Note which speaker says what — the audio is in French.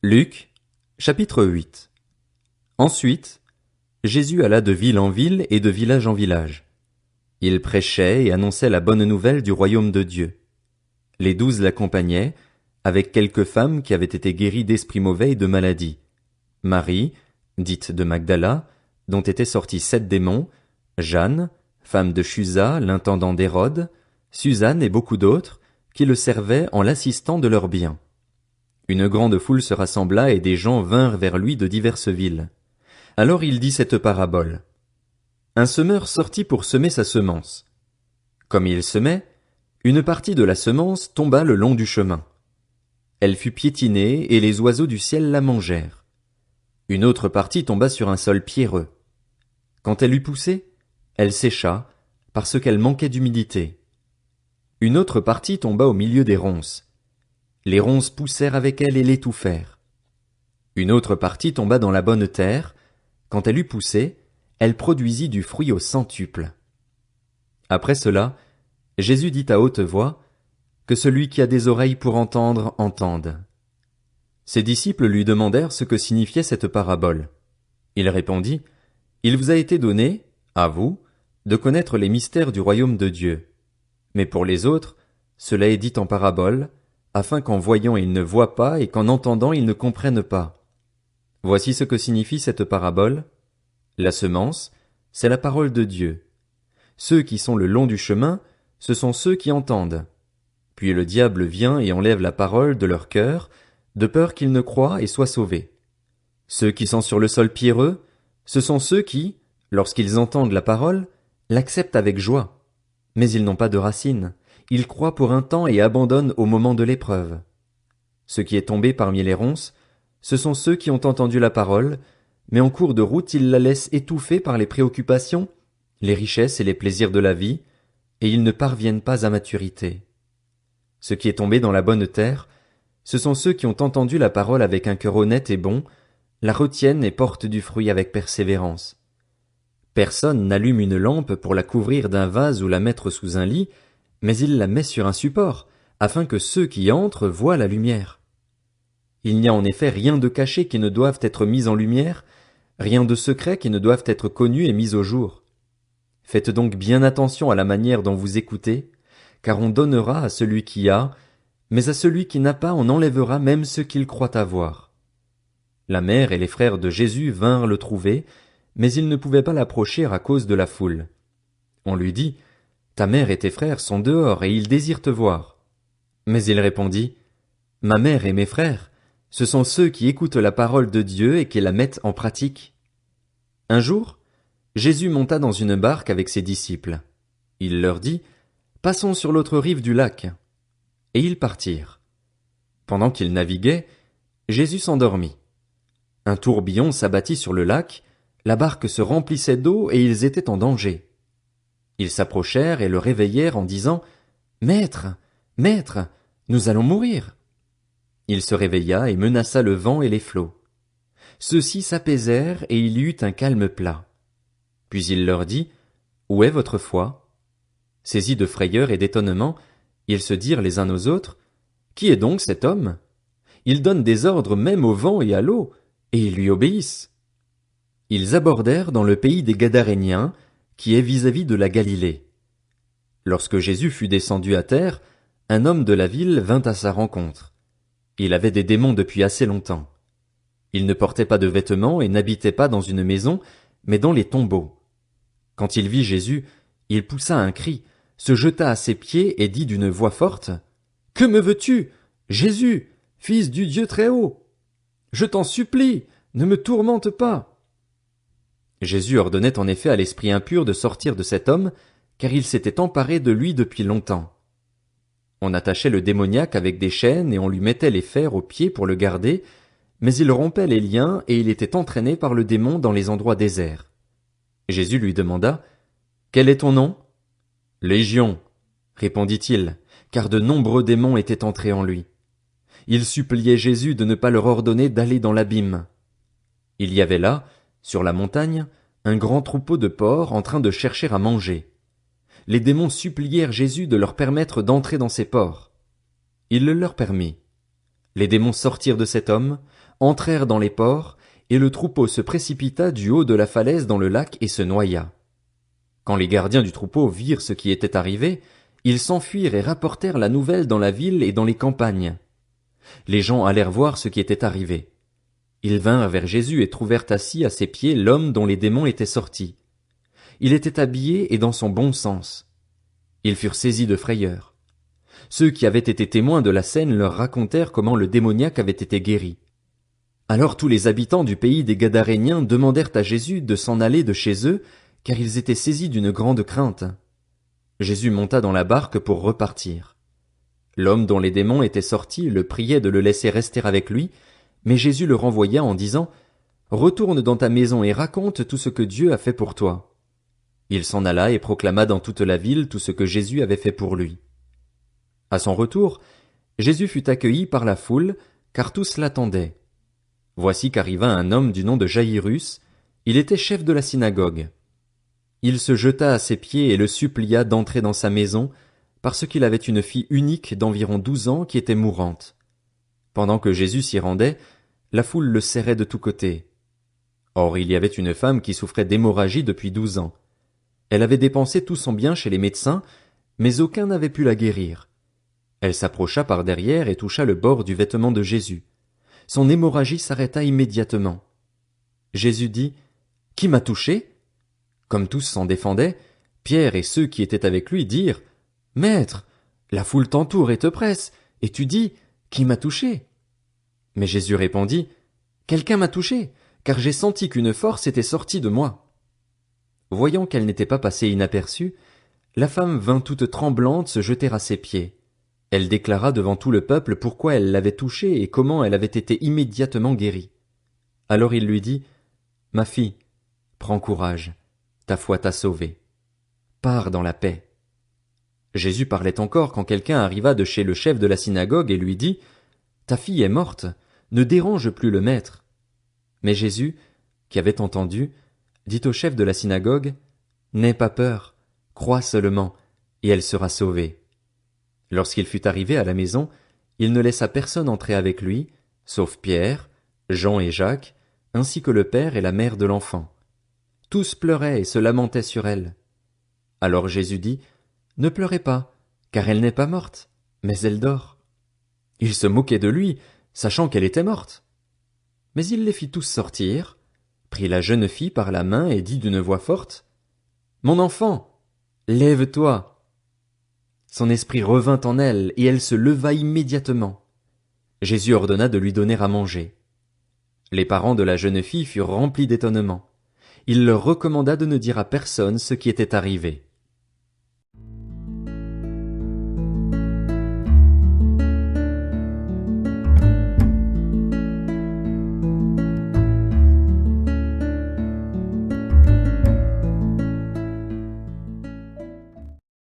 Speaker 1: Luc, chapitre 8. Ensuite, Jésus alla de ville en ville et de village en village. Il prêchait et annonçait la bonne nouvelle du royaume de Dieu. Les 12 l'accompagnaient, avec quelques femmes qui avaient été guéries d'esprits mauvais et de maladies. Marie, dite de Magdala, dont étaient sortis 7 démons, Jeanne, femme de Chuza, l'intendant d'Hérode, Suzanne et beaucoup d'autres, qui le servaient en l'assistant de leurs biens. Une grande foule se rassembla et des gens vinrent vers lui de diverses villes. Alors il dit cette parabole. Un semeur sortit pour semer sa semence. Comme il semait, une partie de la semence tomba le long du chemin. Elle fut piétinée et les oiseaux du ciel la mangèrent. Une autre partie tomba sur un sol pierreux. Quand elle eut poussé, elle sécha, parce qu'elle manquait d'humidité. Une autre partie tomba au milieu des ronces. Les ronces poussèrent avec elle et l'étouffèrent. Une autre partie tomba dans la bonne terre. Quand elle eut poussé, elle produisit du fruit au centuple. Après cela, Jésus dit à haute voix, que celui qui a des oreilles pour entendre, entende. Ses disciples lui demandèrent ce que signifiait cette parabole. Il répondit, Il vous a été donné, à vous, de connaître les mystères du royaume de Dieu. Mais pour les autres, cela est dit en parabole, afin qu'en voyant ils ne voient pas et qu'en entendant ils ne comprennent pas. Voici ce que signifie cette parabole. La semence, c'est la parole de Dieu. Ceux qui sont le long du chemin, ce sont ceux qui entendent. Puis le diable vient et enlève la parole de leur cœur, de peur qu'ils ne croient et soient sauvés. Ceux qui sont sur le sol pierreux, ce sont ceux qui, lorsqu'ils entendent la parole, l'acceptent avec joie. Mais ils n'ont pas de racines. Ils croient pour un temps et abandonnent au moment de l'épreuve. Ce qui est tombé parmi les ronces, ce sont ceux qui ont entendu la parole, mais en cours de route ils la laissent étouffer par les préoccupations, les richesses et les plaisirs de la vie, et ils ne parviennent pas à maturité. Ce qui est tombé dans la bonne terre, ce sont ceux qui ont entendu la parole avec un cœur honnête et bon, la retiennent et portent du fruit avec persévérance. Personne n'allume une lampe pour la couvrir d'un vase ou la mettre sous un lit, mais il la met sur un support, afin que ceux qui entrent voient la lumière. Il n'y a en effet rien de caché qui ne doive être mis en lumière, rien de secret qui ne doive être connu et mis au jour. Faites donc bien attention à la manière dont vous écoutez, car on donnera à celui qui a, mais à celui qui n'a pas on enlèvera même ce qu'il croit avoir. La mère et les frères de Jésus vinrent le trouver, mais ils ne pouvaient pas l'approcher à cause de la foule. On lui dit, Ta mère et tes frères sont dehors et ils désirent te voir. Mais il répondit, Ma mère et mes frères, ce sont ceux qui écoutent la parole de Dieu et qui la mettent en pratique. Un jour, Jésus monta dans une barque avec ses disciples. Il leur dit, Passons sur l'autre rive du lac. Et ils partirent. Pendant qu'ils naviguaient, Jésus s'endormit. Un tourbillon s'abattit sur le lac, la barque se remplissait d'eau et ils étaient en danger. Ils s'approchèrent et le réveillèrent en disant, Maître, Maître, nous allons mourir. Il se réveilla et menaça le vent et les flots. Ceux-ci s'apaisèrent et il y eut un calme plat. Puis il leur dit, Où est votre foi? Saisis de frayeur et d'étonnement, ils se dirent les uns aux autres, Qui est donc cet homme? Il donne des ordres même au vent et à l'eau, et ils lui obéissent. Ils abordèrent dans le pays des Gadaréniens, qui est vis-à-vis de la Galilée. Lorsque Jésus fut descendu à terre, un homme de la ville vint à sa rencontre. Il avait des démons depuis assez longtemps. Il ne portait pas de vêtements et n'habitait pas dans une maison, mais dans les tombeaux. Quand il vit Jésus, il poussa un cri, se jeta à ses pieds et dit d'une voix forte, « Que me veux-tu, Jésus, fils du Dieu Très-Haut? Je t'en supplie, ne me tourmente pas. » Jésus ordonnait en effet à l'esprit impur de sortir de cet homme, car il s'était emparé de lui depuis longtemps. On attachait le démoniaque avec des chaînes et on lui mettait les fers aux pieds pour le garder, mais il rompait les liens et il était entraîné par le démon dans les endroits déserts. Jésus lui demanda, « Quel est ton nom? » « Légion, répondit-il, car de nombreux démons étaient entrés en lui. Il suppliait Jésus de ne pas leur ordonner d'aller dans l'abîme. Il y avait là, sur la montagne, un grand troupeau de porcs en train de chercher à manger. Les démons supplièrent Jésus de leur permettre d'entrer dans ces porcs. Il le leur permit. Les démons sortirent de cet homme, entrèrent dans les ports, et le troupeau se précipita du haut de la falaise dans le lac et se noya. Quand les gardiens du troupeau virent ce qui était arrivé, ils s'enfuirent et rapportèrent la nouvelle dans la ville et dans les campagnes. Les gens allèrent voir ce qui était arrivé. Ils vinrent vers Jésus et trouvèrent assis à ses pieds l'homme dont les démons étaient sortis. Il était habillé et dans son bon sens. Ils furent saisis de frayeur. Ceux qui avaient été témoins de la scène leur racontèrent comment le démoniaque avait été guéri. Alors tous les habitants du pays des Gadaréniens demandèrent à Jésus de s'en aller de chez eux, car ils étaient saisis d'une grande crainte. Jésus monta dans la barque pour repartir. L'homme dont les démons étaient sortis le priait de le laisser rester avec lui, mais Jésus le renvoya en disant « Retourne dans ta maison et raconte tout ce que Dieu a fait pour toi. » Il s'en alla et proclama dans toute la ville tout ce que Jésus avait fait pour lui. À son retour, Jésus fut accueilli par la foule, car tous l'attendaient. Voici qu'arriva un homme du nom de Jaïrus, il était chef de la synagogue. Il se jeta à ses pieds et le supplia d'entrer dans sa maison, parce qu'il avait une fille unique d'environ 12 ans qui était mourante. Pendant que Jésus s'y rendait, la foule le serrait de tous côtés. Or il y avait une femme qui souffrait d'hémorragie depuis 12 ans. Elle avait dépensé tout son bien chez les médecins, mais aucun n'avait pu la guérir. Elle s'approcha par derrière et toucha le bord du vêtement de Jésus. Son hémorragie s'arrêta immédiatement. Jésus dit « Qui m'a touché ?» Comme tous s'en défendaient, Pierre et ceux qui étaient avec lui dirent « Maître, la foule t'entoure et te presse, et tu dis « Qui m'a touché ?» Mais Jésus répondit « Quelqu'un m'a touché, car j'ai senti qu'une force était sortie de moi. » Voyant qu'elle n'était pas passée inaperçue, la femme vint toute tremblante se jeter à ses pieds. Elle déclara devant tout le peuple pourquoi elle l'avait touché et comment elle avait été immédiatement guérie. Alors il lui dit « Ma fille, prends courage, ta foi t'a sauvée. Pars dans la paix. » Jésus parlait encore quand quelqu'un arriva de chez le chef de la synagogue et lui dit « Ta fille est morte, ne dérange plus le maître. » Mais Jésus, qui avait entendu, dit au chef de la synagogue « N'aie pas peur, crois seulement, et elle sera sauvée. » Lorsqu'il fut arrivé à la maison, il ne laissa personne entrer avec lui, sauf Pierre, Jean et Jacques, ainsi que le père et la mère de l'enfant. Tous pleuraient et se lamentaient sur elle. Alors Jésus dit « Ne pleurez pas, car elle n'est pas morte, mais elle dort. » Ils se moquaient de lui, sachant qu'elle était morte. Mais il les fit tous sortir, prit la jeune fille par la main et dit d'une voix forte « Mon enfant, lève-toi !» Son esprit revint en elle, et elle se leva immédiatement. Jésus ordonna de lui donner à manger. Les parents de la jeune fille furent remplis d'étonnement. Il leur recommanda de ne dire à personne ce qui était arrivé.